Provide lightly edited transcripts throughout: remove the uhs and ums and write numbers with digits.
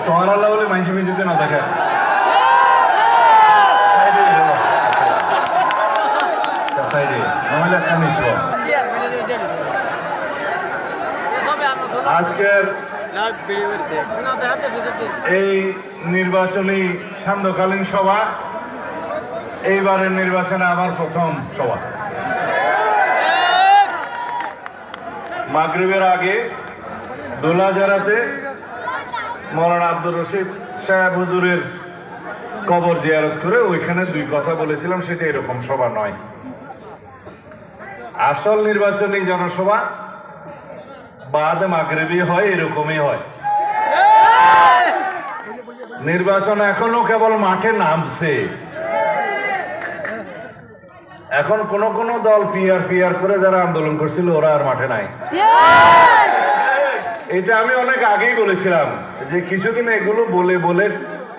তোমার আল্লাহ বলে মাইসি মিছিতে না দেখে আজকের এই নির্বাচনী সান্ধ্যকালীন সভা এইবারের নির্বাচনে আমার প্রথম সভা। মাগরিবের আগে দোলাজারাতে মৌলানা আব্দুর রশিদ সাহেব হুজুরের কবর জিয়ারত করে ওইখানে দুই কথা বলেছিলাম, সেটা এরকম সভা নয়। আসল নির্বাচনী জনসভা বাদে মাগরিবি হয়, এরকমই হয়। নির্বাচন এখনো কেবল মাঠে নামছে। এখন কোন কোন দল পিআর করে যারা আন্দোলন করছিল ওরা আর মাঠে নাই। এটা আমি অনেক আগেই বলেছিলাম যে কিছুদিন এগুলো বলে বলে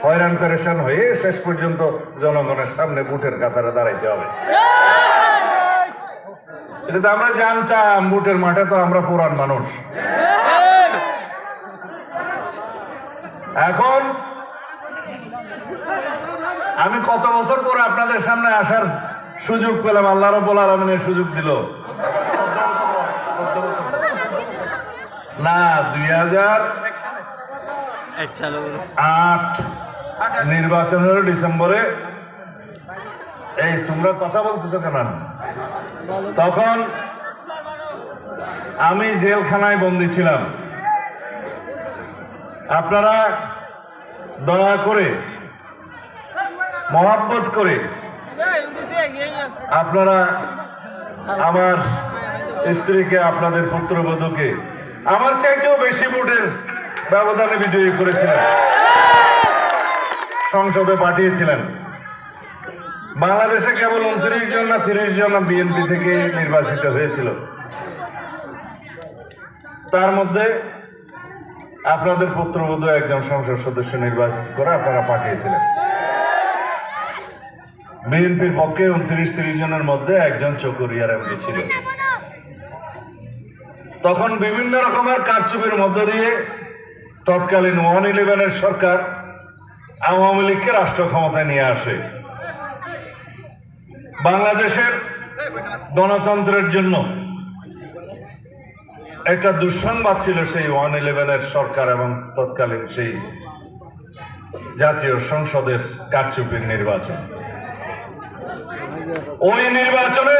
হয়রান পেরেশান হয়ে শেষ পর্যন্ত জনগণের সামনে বুটের কাতারে দাঁড়াইতে হবে। এটা তো আমরা জানতাম, বুটের মাঠে তো আমরা পুরান মানুষ। এখন আমি কত বছর পরে আপনাদের সামনে আসার সুযোগ পেলাম, আল্লাহ রাব্বুল আলামিনের সুযোগ দিল না। 2008 নির্বাচন হলো ডিসেম্বরে। এই তোমরা কথা বলতেছো কেন? তখন আমি জেলখানায় বন্দী ছিলাম। আপনারা দয়া করে মহব্বত করে আপনারা আমার স্ত্রীকে, আপনাদের পুত্রবধূকে আমার চাইতেও বেশি ভোটের ব্যবধানে বিজয়ী করেছিলেন, সংসদে পাঠিয়েছিলেন। বাংলাদেশে কেবল 29 জন না 30 জন বিএনপি থেকে নির্বাচিত হয়েছিল। তার মধ্যে আপনাদের পুত্রবধূ একজন সংসদ সদস্য নির্বাচিত করে আপনারা পাঠিয়েছিলেন। বিএনপির পক্ষে 29-30 জনের মধ্যে একজন চকরিয়ার এমপি ছিল। তখন বিভিন্ন রকমের কারচুপির মধ্য দিয়ে তৎকালীন 111-এর সরকার আওয়ামী লীগকে রাষ্ট্র ক্ষমতায় নিয়ে আসে। বাংলাদেশের গণতন্ত্রের জন্য একটা দুঃসংবাদ ছিল সেই 111-এর সরকার এবং তৎকালীন সেই জাতীয় সংসদের কারচুপির নির্বাচন। ওই নির্বাচনে